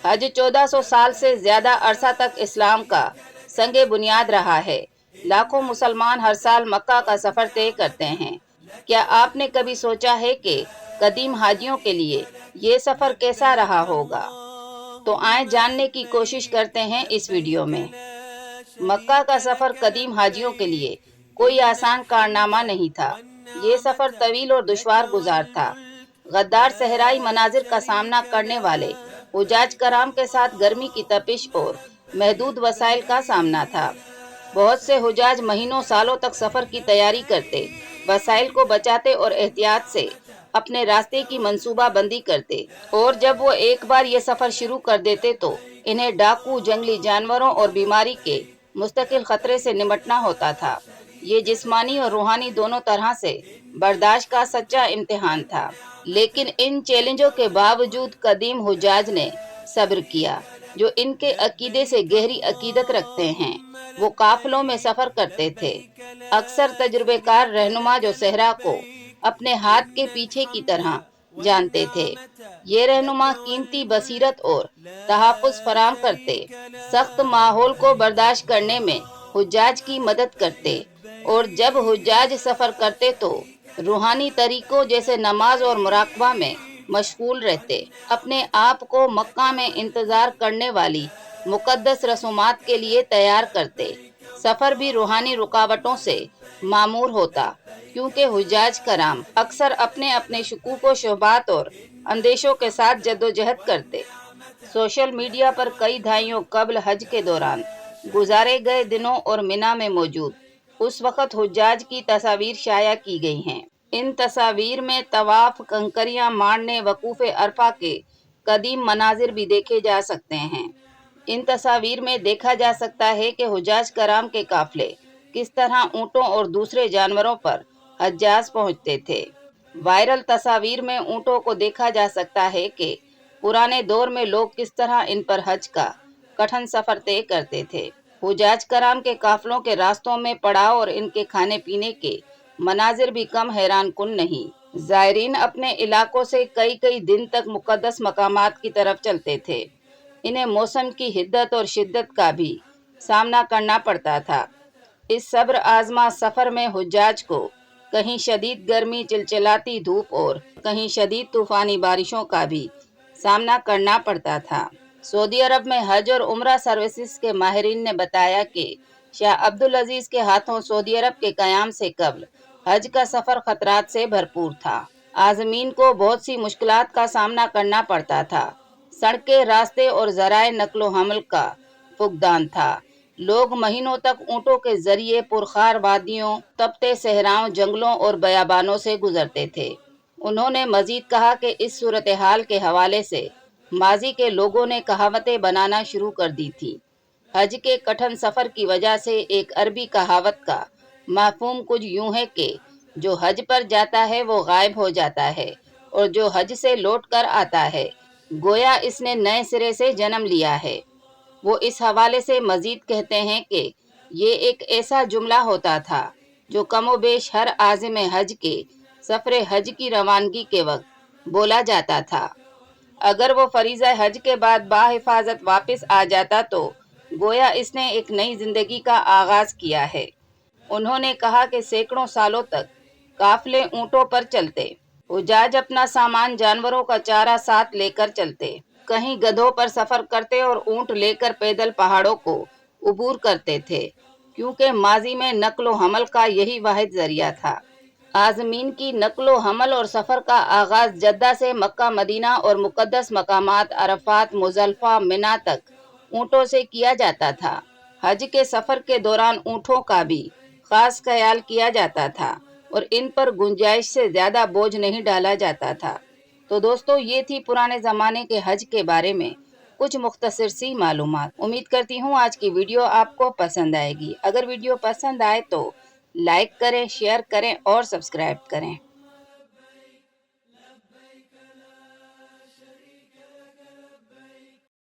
हज 1400 साल से ज्यादा अरसा तक इस्लाम का संगे बुनियाद रहा है। लाखों मुसलमान हर साल मक्का का सफर तय करते हैं। क्या आपने कभी सोचा है कि कदीम हाजियों के लिए ये सफर कैसा रहा होगा? तो आए जानने की कोशिश करते हैं इस वीडियो में। मक्का का सफर कदीम हाजियों के लिए कोई आसान कारनामा नहीं था। ये सफर तवील और दुश्वार गुजार था। गद्दार सहराई मनाजिर का सामना करने वाले हुजाज कराम के साथ गर्मी की तपिश और महदूद वसाइल का सामना था। बहुत से हुजाज महीनों सालों तक सफर की तैयारी करते, वसाइल को बचाते और एहतियात से अपने रास्ते की मंसूबा बंदी करते, और जब वो एक बार ये सफर शुरू कर देते तो इन्हें डाकू, जंगली जानवरों और बीमारी के मुस्तकिल खतरे से निमटना होता था। ये जिस्मानी और रूहानी दोनों तरह से बर्दाश्त का सच्चा इम्तिहान था। लेकिन इन चैलेंजों के बावजूद कदीम हुजाज ने सब्र किया। जो इनके अकीदे से गहरी अकीदत रखते हैं, वो काफिलों में सफर करते थे। अक्सर तजुर्बेकार रहनुमा जो सहरा को अपने हाथ के पीछे की तरह जानते थे। ये रहनुमा कीमती बसीरत और तहफ़्फ़ुज़ फराहम करते, सख्त माहौल को बर्दाश्त करने में हुज्जाज की मदद करते, और जब हुज्जाज सफ़र करते तो रूहानी तरीकों जैसे नमाज और मुराकबा में मशगूल रहते। अपने आप को मक्का में इंतज़ार करने वाली मुक़द्दस रसूमात के लिए तैयार करते। सफ़र भी रूहानी रुकावटों से मामूर होता, क्योंकि हुज्जाज कराम अक्सर अपने अपने शकूक व शुबहात और अंदेशों के साथ जद्दोजहद करते। सोशल मीडिया पर कई दहाइयों कबल हज के दौरान गुजारे गए दिनों और मिना में मौजूद उस वक़्त हुज्जाज की तस्वीर शाया की गई हैं। इन तस्वीर में तवाफ, कंकरियां मारने, वकूफ़े अरफा के कदीम मनाजिर भी देखे जा सकते हैं। इन तस्वीर में देखा जा सकता है कि हुज्जाज कराम के काफिले किस तरह ऊँटों और दूसरे जानवरों पर हज्जाज पहुँचते थे। वायरल तस्वीर में ऊँटों को देखा जा सकता है कि पुराने दौर में लोग किस तरह इन पर हज का कठिन सफर तय करते थे। हुज्जाज कराम के काफिलों के रास्तों में पड़ाव और इनके खाने पीने के मनाजिर भी कम हैरान कुन नहीं। ज़ायरीन अपने इलाकों से कई कई दिन तक मुक़द्दस मकामात की तरफ चलते थे। इन्हें मौसम की हिद्दत और शिद्दत का भी सामना करना पड़ता था। इस सब्र आज़मा सफ़र में हुज्जाज को कहीं शदीद गर्मी, चिलचिलाती धूप और कहीं शदीद तूफ़ानी बारिशों का भी सामना करना पड़ता था। सऊदी अरब में हज और उम्रा सर्विसेज के माहिरीन ने बताया कि शाह अब्दुल अजीज़ के हाथों सऊदी अरब के क़याम से कबल हज का सफ़र ख़तरात से भरपूर था। आज़मीन को बहुत सी मुश्किलात का सामना करना पड़ता था। सड़कें, रास्ते और ज़राए नक्लो हमल का फुक़दान था। लोग महीनों तक ऊँटों के ज़रिए पुरखार वादियों, तपते सहराओं, जंगलों और बयाबानों से गुजरते थे। उन्होंने मज़ीद कहा कि इस सूरत हाल के हवाले से माजी के लोगों ने कहावतें बनाना शुरू कर दी थी। हज के कठिन सफ़र की वजह से एक अरबी कहावत का मफ़हूम कुछ यूँ है कि जो हज पर जाता है वो गायब हो जाता है, और जो हज से लौट कर आता है गोया इसने नए सिरे से जन्म लिया है। वो इस हवाले से मज़ीद कहते हैं कि ये एक ऐसा जुमला होता था जो कमोबेश हर आज़िम हज के सफ़र हज की रवानगी के वक्त बोला जाता था। अगर वो फरीज़ा हज के बाद बाहिफाजत वापस आ जाता तो गोया इसने एक नई ज़िंदगी का आगाज़ किया है। उन्होंने कहा कि सैकड़ों सालों तक काफिले ऊँटों पर चलते, हुज्जाज अपना सामान, जानवरों का चारा साथ लेकर चलते, कहीं गधों पर सफ़र करते और ऊँट लेकर पैदल पहाड़ों को उबूर करते थे, क्योंकि माजी में नक्लो हमल का यही वाहिद ज़रिया था। आज़मीन की नक्लो हमल और सफ़र का आगाज़ जद्दा से मक्का, मदीना और मुक़द्दस मकामात अरफात, मुज़दलिफ़ा, मिना तक ऊँटों से किया जाता था। हज के सफ़र के दौरान ऊँटों का भी ख़ास ख्याल किया जाता था और इन पर गुंजाइश से ज़्यादा बोझ नहीं डाला जाता था। तो दोस्तों, ये थी पुराने ज़माने के हज के बारे में कुछ मुख्तसर सी मालूमात। उम्मीद करती हूँ आज की वीडियो आपको पसंद आएगी। अगर वीडियो पसंद आए तो लाइक करें, शेयर करें और सब्सक्राइब करें।